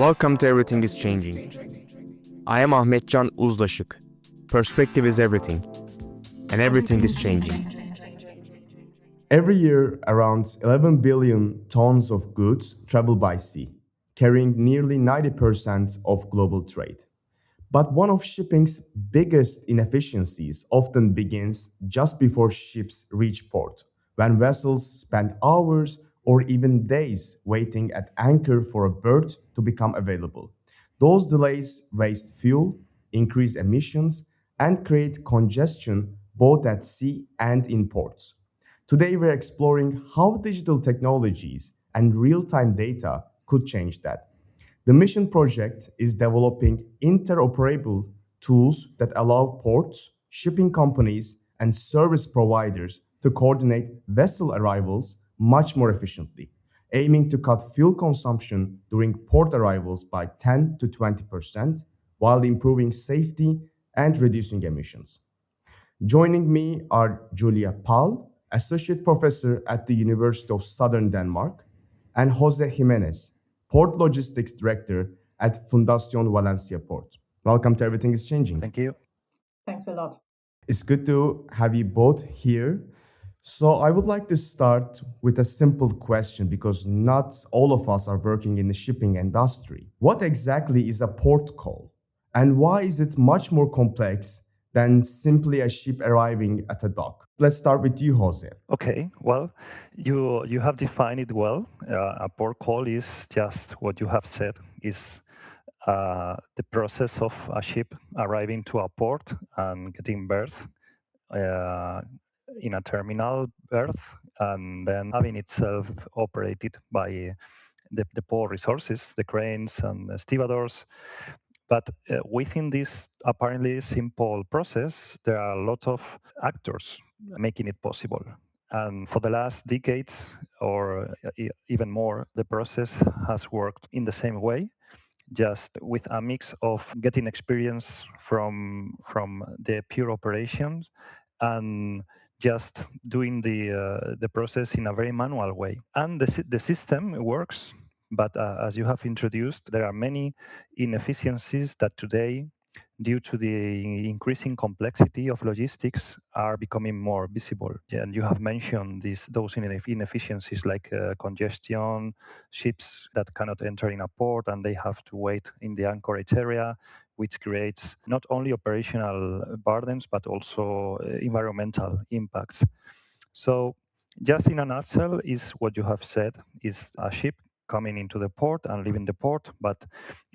Welcome to Everything is Changing. I am Ahmetcan Uzlaşık. Perspective is everything, and everything is changing. Every year, around 11 billion tons of goods travel by sea, carrying nearly 90% of global trade. But one of shipping's biggest inefficiencies often begins just before ships reach port, when vessels spend hours or even days waiting at anchor for a berth to become available. Those delays waste fuel, increase emissions, and create congestion both at sea and in ports. Today, we're exploring how digital technologies and real time data could change that. The mission project is developing interoperable tools that allow ports, shipping companies, and service providers to coordinate vessel arrivals much more efficiently, aiming to cut fuel consumption during port arrivals by 10 to 20% while improving safety and reducing emissions. Joining me are Julia Pahl, Associate Professor at the University of Southern Denmark, and José Giménez, Port Logistics Director at Fundación Valencia Port. Welcome to Everything is Changing. Thank you. Thanks a lot. It's good to have you both here. So I would like to start with a simple question because not all of us are working in the shipping industry. What exactly is a port call? And why is it much more complex than simply a ship arriving at a dock? Let's start with you, Jose. Okay, well, you have defined it well. A port call is just what you have said, is the process of a ship arriving to a port and getting berth in a terminal berth and then having itself operated by the port resources, the cranes and the stevedores. But within this apparently simple process, there are a lot of actors making it possible. And for the last decades, or even more, the process has worked in the same way, just with a mix of getting experience from the pure operations and just doing the process in a very manual way. And the system works, but as you have introduced, there are many inefficiencies that today, due to the increasing complexity of logistics, are becoming more visible. And you have mentioned those inefficiencies like congestion, ships that cannot enter in a port and they have to wait in the anchorage area, which creates not only operational burdens but also environmental impacts. So just in a nutshell is what you have said, is a ship coming into the port and leaving the port, but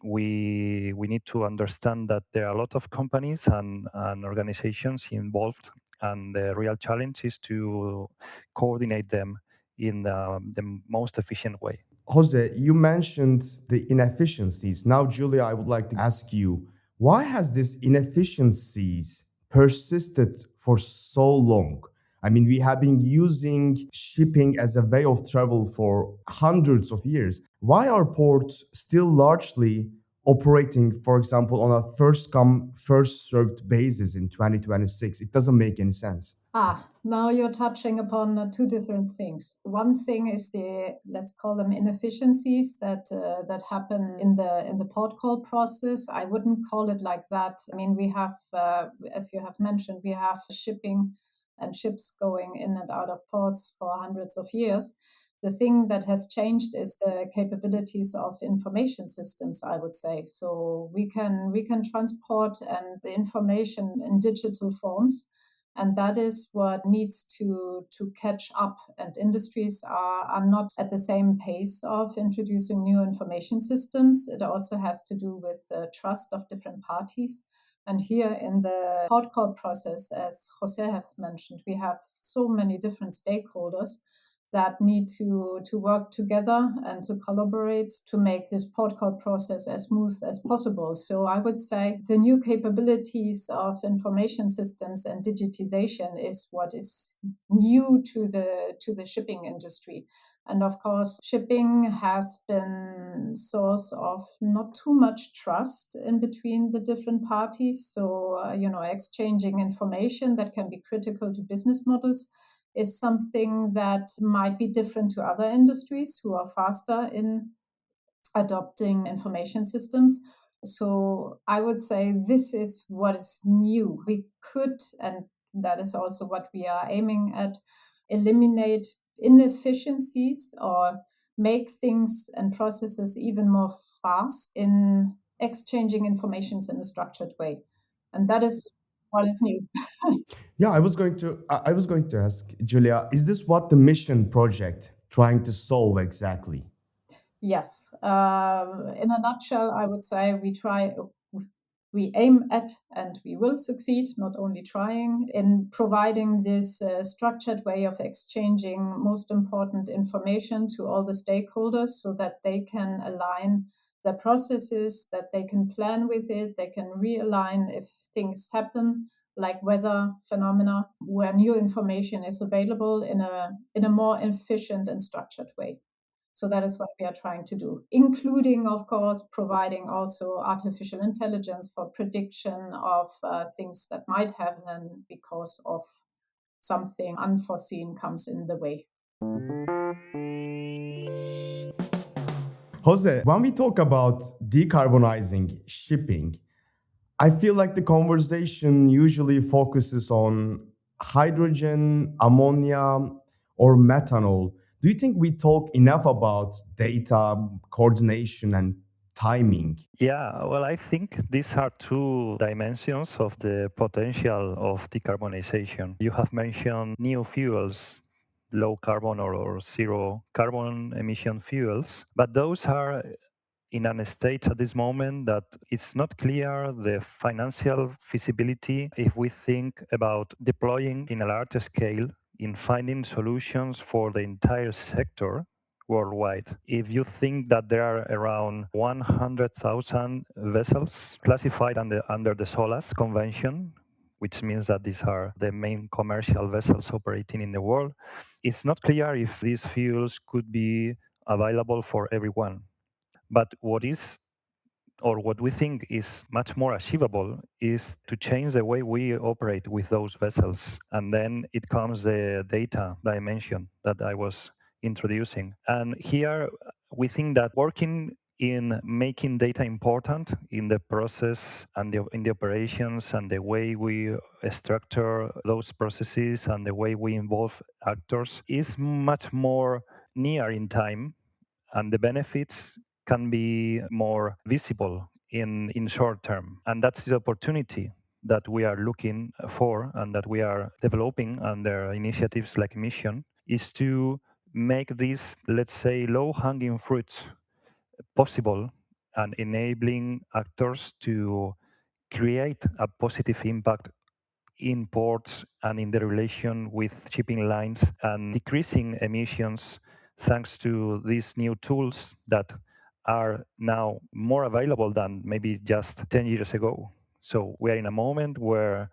we need to understand that there are a lot of companies and organizations involved, and the real challenge is to coordinate them in the most efficient way. Jose, you mentioned the inefficiencies. Now, Julia, I would like to ask you, why has these inefficiencies persisted for so long? I mean, we have been using shipping as a way of travel for hundreds of years. Why are ports still largely operating, for example, on a first come, first served basis in 2026? It doesn't make any sense. Now you're touching upon two different things. One thing is let's call them inefficiencies that happen in the port call process. I wouldn't call it like that. I mean, we have, as you have mentioned, we have shipping and ships going in and out of ports for hundreds of years. The thing that has changed is the capabilities of information systems, I would say. So we can transport and the information in digital forms, and that is what needs to catch up. And industries are not at the same pace of introducing new information systems. It also has to do with trust of different parties. And here in the port call process, as José has mentioned, we have so many different stakeholders that need to work together and to collaborate to make this port call process as smooth as possible. So I would say the new capabilities of information systems and digitization is what is new to the shipping industry. And of course, shipping has been source of not too much trust in between the different parties. So, exchanging information that can be critical to business models is something that might be different to other industries who are faster in adopting information systems. So I would say this is what is new. We could, and that is also what we are aiming at, eliminate inefficiencies or make things and processes even more fast in exchanging informations in a structured way. And that is what is new. Yeah, I was going to ask Julia, is this what the mission project trying to solve exactly? Yes. In a nutshell, I would say we aim at, and we will succeed, not only trying, in providing this structured way of exchanging most important information to all the stakeholders so that they can align their processes, that they can plan with it, they can realign if things happen, like weather phenomena, where new information is available in a more efficient and structured way. So that is what we are trying to do, including, of course, providing also artificial intelligence for prediction of things that might happen because of something unforeseen comes in the way. Jose, when we talk about decarbonizing shipping, I feel like the conversation usually focuses on hydrogen, ammonia, or methanol. Do you think we talk enough about data, coordination, and timing? Yeah, well, I think these are two dimensions of the potential of decarbonization. You have mentioned new fuels, low carbon or zero carbon emission fuels, but those are in a state at this moment that it's not clear the financial feasibility if we think about deploying in a larger scale in finding solutions for the entire sector worldwide. If you think that there are around 100,000 vessels classified under the SOLAS Convention, which means that these are the main commercial vessels operating in the world, it's not clear if these fuels could be available for everyone. But what we think is much more achievable is to change the way we operate with those vessels. And then it comes the data dimension that I was introducing. And here we think that working in making data important in the process and in the operations and the way we structure those processes and the way we involve actors is much more near in time, and the benefits can be more visible in short term. And that's the opportunity that we are looking for and that we are developing under initiatives like Mission, is to make these, let's say, low hanging fruits possible and enabling actors to create a positive impact in ports and in the relation with shipping lines and decreasing emissions thanks to these new tools that are now more available than maybe just 10 years ago. So we are in a moment where,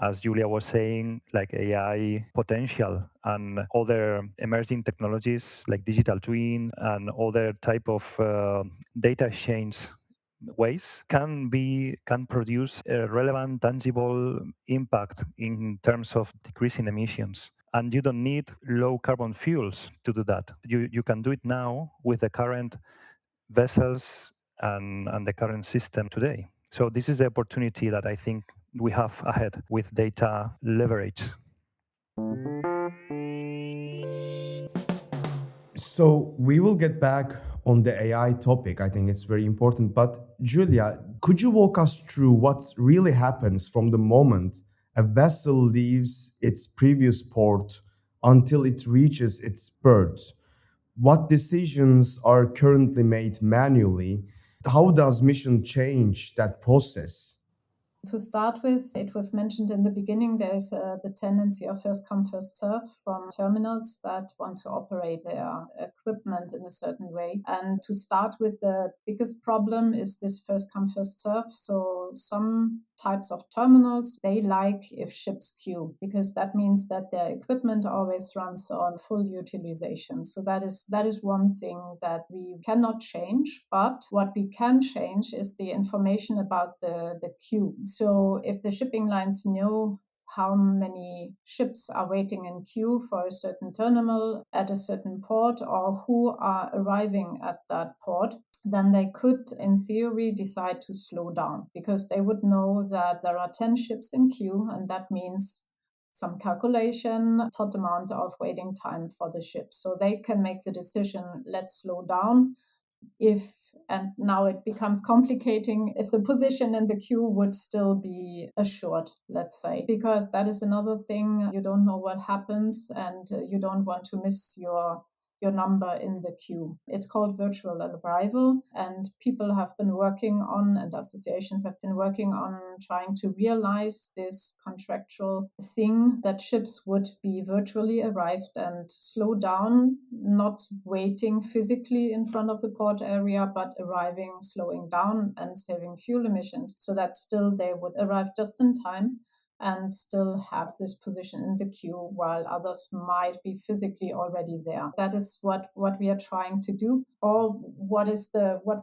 as Julia was saying, like AI potential and other emerging technologies like digital twins and other type of data exchange ways can produce a relevant, tangible impact in terms of decreasing emissions. And you don't need low carbon fuels to do that. You can do it now with the current vessels and the current system today. So this is the opportunity that I think we have ahead with data leverage. So we will get back on the AI topic. I think it's very important. But Julia, could you walk us through what really happens from the moment a vessel leaves its previous port until it reaches its berth? What decisions are currently made manually? How does Mission change that process? To start with, it was mentioned in the beginning, there's the tendency of first come, first serve from terminals that want to operate their equipment in a certain way. And to start with, the biggest problem is this first come, first serve. So some types of terminals, they like if ships queue, because that means that their equipment always runs on full utilization. So that is one thing that we cannot change. But what we can change is the information about the queue. So if the shipping lines know how many ships are waiting in queue for a certain terminal at a certain port or who are arriving at that port, then they could, in theory, decide to slow down because they would know that there are 10 ships in queue, and that means some calculation, tot amount of waiting time for the ship. So they can make the decision, let's slow down. If, and now it becomes complicating, if the position in the queue would still be assured, let's say, because that is another thing. You don't know what happens, and you don't want to miss your number in the queue. It's called virtual arrival, and people have been working on, and associations have been working on trying to realize this contractual thing that ships would be virtually arrived and slow down, not waiting physically in front of the port area, but arriving, slowing down, and saving fuel emissions, so that still they would arrive just in time and still have this position in the queue while others might be physically already there. That is what we are trying to do. Or what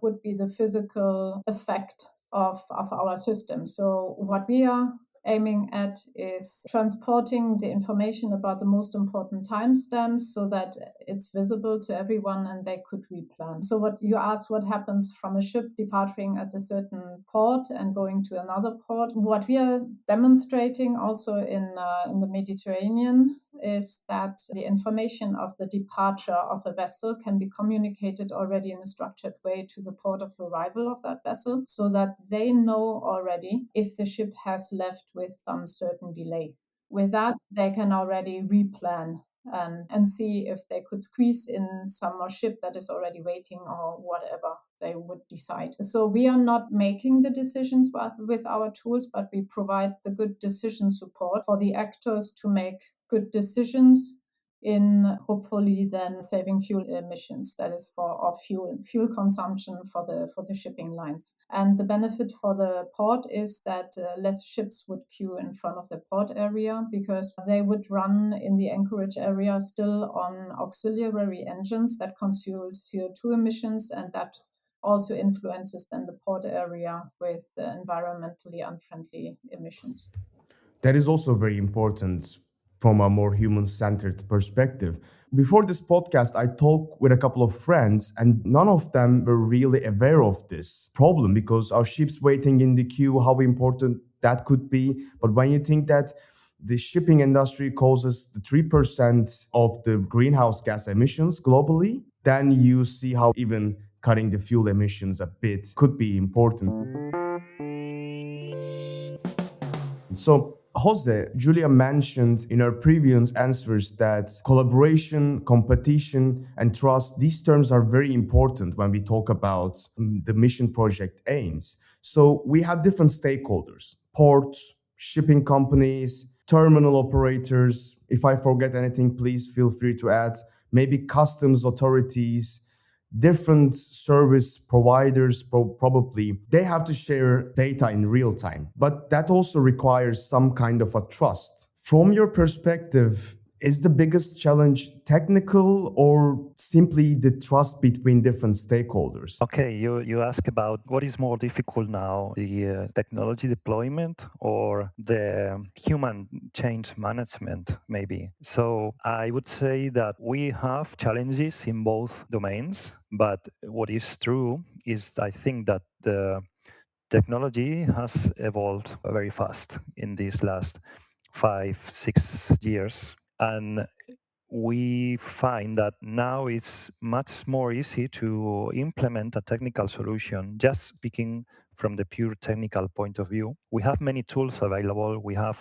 would be the physical effect of our system? So what we are aiming at is transporting the information about the most important timestamps so that it's visible to everyone and they could replan. So what you asked, what happens from a ship departing at a certain port and going to another port? What we are demonstrating also in the Mediterranean is that the information of the departure of a vessel can be communicated already in a structured way to the port of arrival of that vessel, so that they know already if the ship has left with some certain delay. With that, they can already replan and see if they could squeeze in some more ship that is already waiting or whatever they would decide. So we are not making the decisions with our tools, but we provide the good decision support for the actors to make good decisions in hopefully then saving fuel emissions, that is for fuel consumption for the shipping lines. And the benefit for the port is that less ships would queue in front of the port area because they would run in the anchorage area still on auxiliary engines that consume CO2 emissions, and that also influences then the port area with environmentally unfriendly emissions. That is also very important from a more human-centered perspective. Before this podcast, I talked with a couple of friends, and none of them were really aware of this problem because our ships waiting in the queue, how important that could be. But when you think that the shipping industry causes the 3% of the greenhouse gas emissions globally, then you see how even cutting the fuel emissions a bit could be important. So, José, Julia mentioned in her previous answers that collaboration, competition, and trust, these terms are very important when we talk about the mission project aims. So we have different stakeholders: ports, shipping companies, terminal operators. If I forget anything, please feel free to add. Maybe customs authorities, different service providers, probably they have to share data in real time, but that also requires some kind of a trust. From your perspective, is the biggest challenge technical or simply the trust between different stakeholders? Okay, you ask about what is more difficult now, the technology deployment or the human change management, maybe. So I would say that we have challenges in both domains, but what is true is I think that the technology has evolved very fast in these last 5-6 years. And we find that now it's much more easy to implement a technical solution. Just speaking from the pure technical point of view, we have many tools available. We have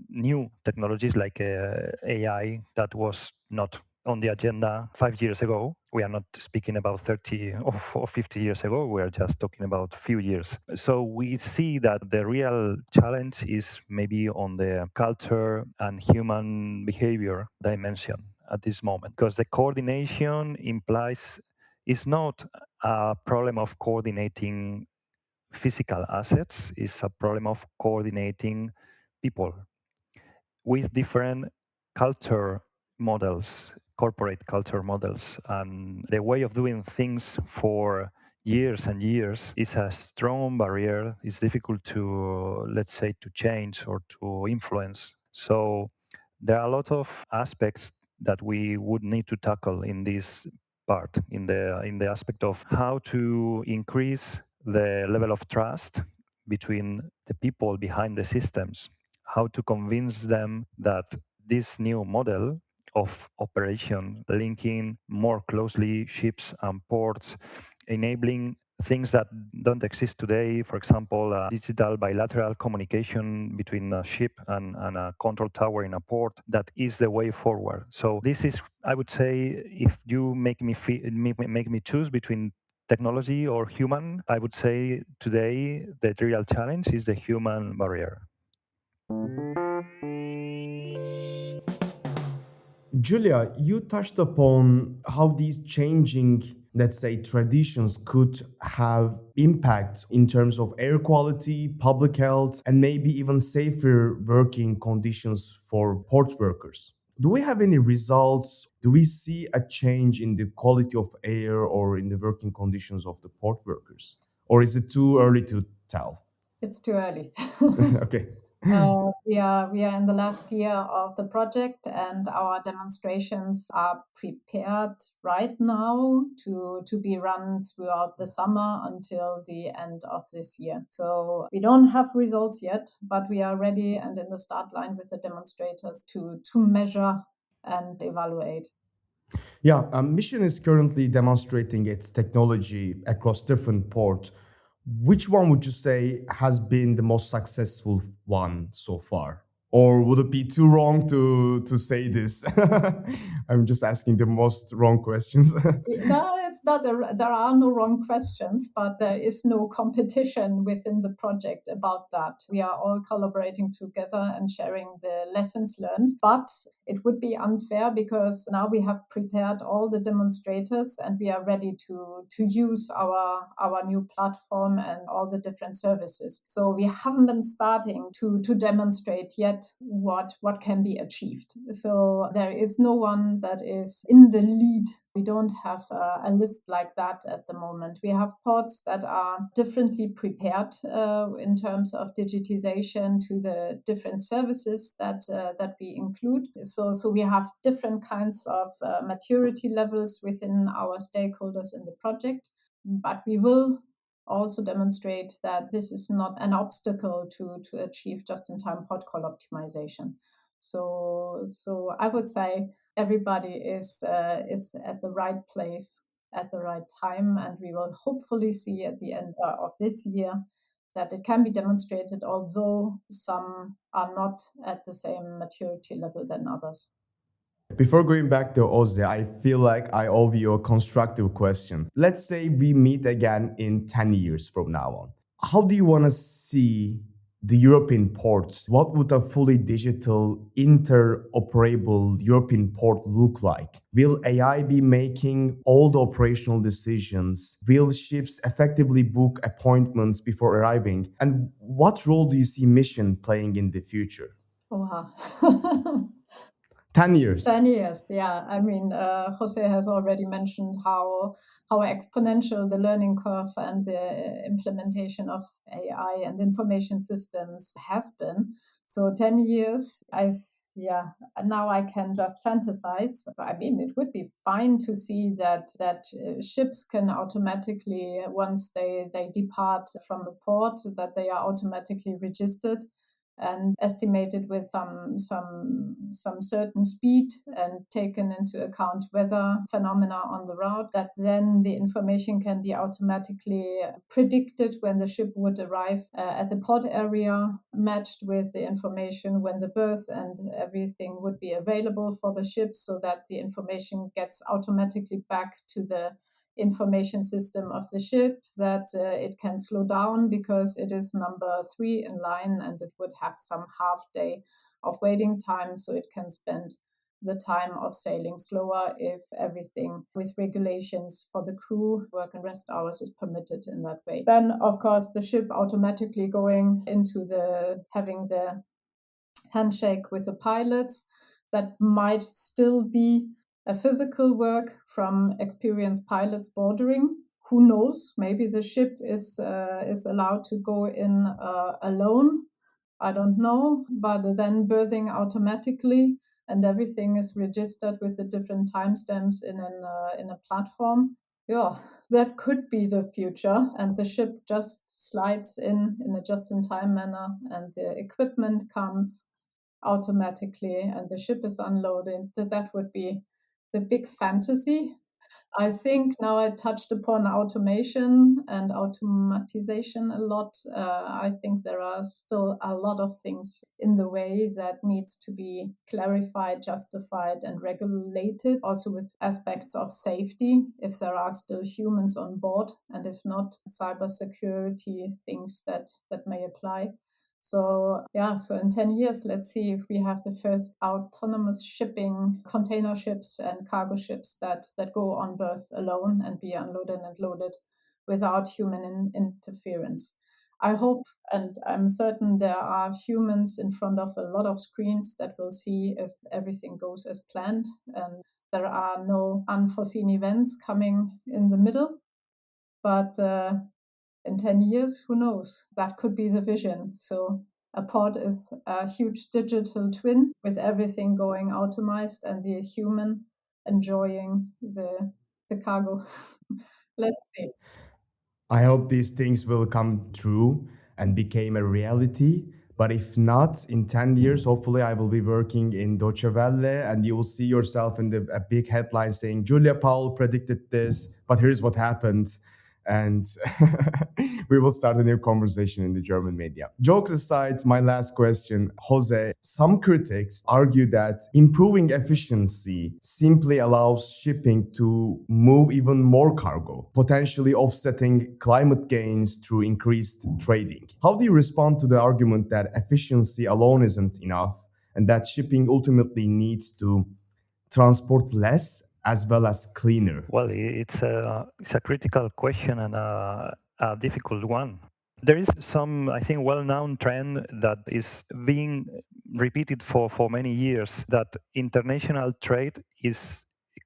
new technologies like AI that was not on the agenda 5 years ago. We are not speaking about 30 or 50 years ago. We are just talking about a few years. So we see that the real challenge is maybe on the culture and human behavior dimension at this moment, because the coordination implies it's not a problem of coordinating physical assets, it's a problem of coordinating people with different culture models, corporate culture models. And the way of doing things for years and years is a strong barrier. It's difficult to, let's say, to change or to influence. So there are a lot of aspects that we would need to tackle in this part in the aspect of how to increase the level of trust between the people behind the systems, how to convince them that this new model of operation, linking more closely ships and ports, enabling things that don't exist today, for example, digital bilateral communication between a ship and a control tower in a port, that is the way forward. So this is, I would say, if you make me choose between technology or human, I would say today the real challenge is the human barrier. Julia, you touched upon how these changing, let's say, traditions could have impact in terms of air quality, public health, and maybe even safer working conditions for port workers. Do we have any results? Do we see a change in the quality of air or in the working conditions of the port workers? Or is it too early to tell? It's too early. Okay. We are in the last year of the project, and our demonstrations are prepared right now to be run throughout the summer until the end of this year. So we don't have results yet, but we are ready and in the start line with the demonstrators to measure and evaluate. Yeah, Mission is currently demonstrating its technology across different ports. Which one would you say has been the most successful one so far? Or would it be too wrong to say this? I'm just asking the most wrong questions. No, it's not there are no wrong questions, but there is no competition within the project about that. We are all collaborating together and sharing the lessons learned. But it would be unfair because now we have prepared all the demonstrators and we are ready to use our new platform and all the different services. So we haven't been starting to demonstrate yet what can be achieved. So there is no one that is in the lead. We don't have a list like that at the moment. We have ports that are differently prepared in terms of digitization to the different services that we include. So we have different kinds of maturity levels within our stakeholders in the project, but we will also demonstrate that this is not an obstacle to achieve just-in-time port call optimization. So I would say everybody is at the right place at the right time, and we will hopefully see at the end of this year that it can be demonstrated, although some are not at the same maturity level than others. Before going back to José, I feel like I owe you a constructive question. Let's say we meet again in 10 years from now on. How do you want to see the European ports? What would a fully digital, interoperable European port look like? Will AI be making all the operational decisions? Will ships effectively book appointments before arriving? And what role do you see Mission playing in the future? Wow. 10 years. 10 years, yeah. I mean, José has already mentioned how exponential the learning curve and the implementation of AI and information systems has been. So 10 years, now I can just fantasize. I mean, it would be fine to see that ships can automatically, once they depart from the port, that they are automatically registered and estimated with some certain speed and taken into account weather phenomena on the route, that then the information can be automatically predicted when the ship would arrive at the port area, matched with the information when the berth and everything would be available for the ship, so that the information gets automatically back to the information system of the ship, that it can slow down because it is number 3 in line and it would have some half day of waiting time, so it can spend the time of sailing slower if everything with regulations for the crew, work and rest hours is permitted in that way. Then, of course, the ship automatically going into having the handshake with the pilots. That might still be a physical work from experienced pilots boarding. Who knows? Maybe the ship is allowed to go in alone. I don't know. But then berthing automatically, and everything is registered with the different timestamps in a platform. Yeah, that could be the future, and the ship just slides in a just-in-time manner, and the equipment comes automatically, and the ship is unloaded. That would be the big fantasy. I think now I touched upon automation and automatization a lot. I think there are still a lot of things in the way that needs to be clarified, justified, and regulated, also with aspects of safety, if there are still humans on board, and if not, cybersecurity things that may apply. So in 10 years, let's see if we have the first autonomous shipping container ships and cargo ships that go on berth alone and be unloaded and loaded without human interference. I hope, and I'm certain there are humans in front of a lot of screens that will see if everything goes as planned and there are no unforeseen events coming in the middle. But in 10 years, who knows? That could be the vision. So a pod is a huge digital twin with everything going automized and the human enjoying the cargo. Let's see. I hope these things will come true and become a reality. But if not, in 10 years, hopefully I will be working in Deutsche Welle and you will see yourself in a big headline saying, Julia Pahl predicted this, but here's what happened. And we will start a new conversation in the German media. Jokes aside, my last question, Jose, some critics argue that improving efficiency simply allows shipping to move even more cargo, potentially offsetting climate gains through increased trading. How do you respond to the argument that efficiency alone isn't enough and that shipping ultimately needs to transport less as well as cleaner? Well, it's a critical question and a difficult one. There is some, I think, well-known trend that is being repeated for many years, that international trade is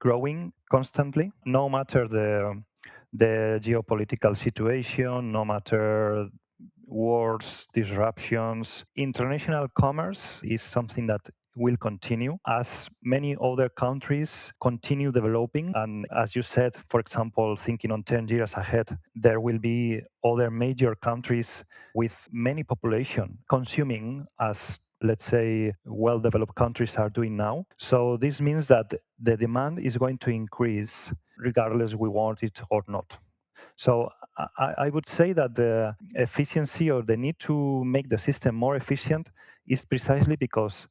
growing constantly, no matter the geopolitical situation, no matter wars, disruptions. International commerce is something that will continue as many other countries continue developing. And as you said, for example, thinking on 10 years ahead, there will be other major countries with many population consuming as, let's say, well-developed countries are doing now. So this means that the demand is going to increase regardless we want it or not. So I would say that the efficiency or the need to make the system more efficient is precisely because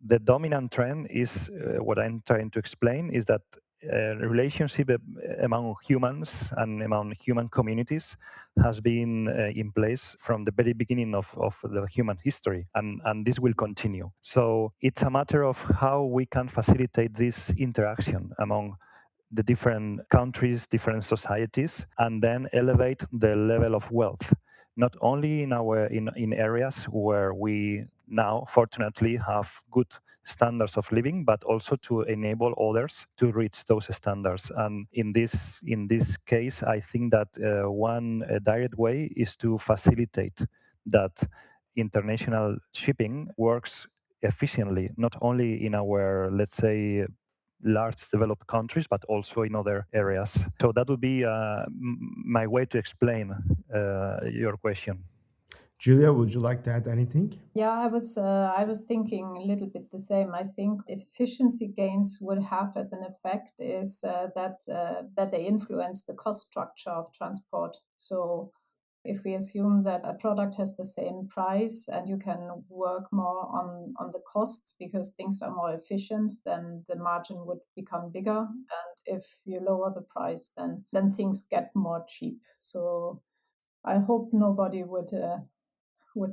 the dominant trend is what I'm trying to explain is that relationship among humans and among human communities has been in place from the very beginning of the human history, and this will continue. So it's a matter of how we can facilitate this interaction among the different countries, different societies, and then elevate the level of wealth, not only in areas where we now fortunately have good standards of living, but also to enable others to reach those standards. And in this case, I think that one direct way is to facilitate that international shipping works efficiently, not only in our, let's say, large developed countries, but also in other areas. So that would be my way to explain your question. Julia, would you like to add anything? Yeah, I was thinking a little bit the same. I think efficiency gains would have as an effect is that they influence the cost structure of transport. So if we assume that a product has the same price and you can work more on the costs because things are more efficient, then the margin would become bigger. And if you lower the price, then things get more cheap. So I hope nobody would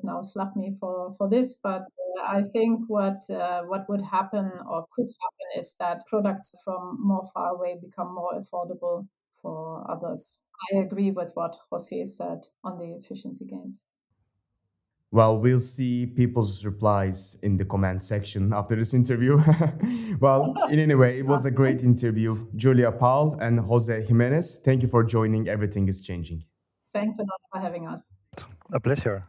now slap me for this, but I think what would happen or could happen is that products from more far away become more affordable for others. I agree with what José said on the efficiency gains. Well, we'll see people's replies in the comment section after this interview. Well, in any way, it was a great interview. Julia Pahl and José Giménez, thank you for joining Everything is Changing. Thanks a lot for having us. A pleasure.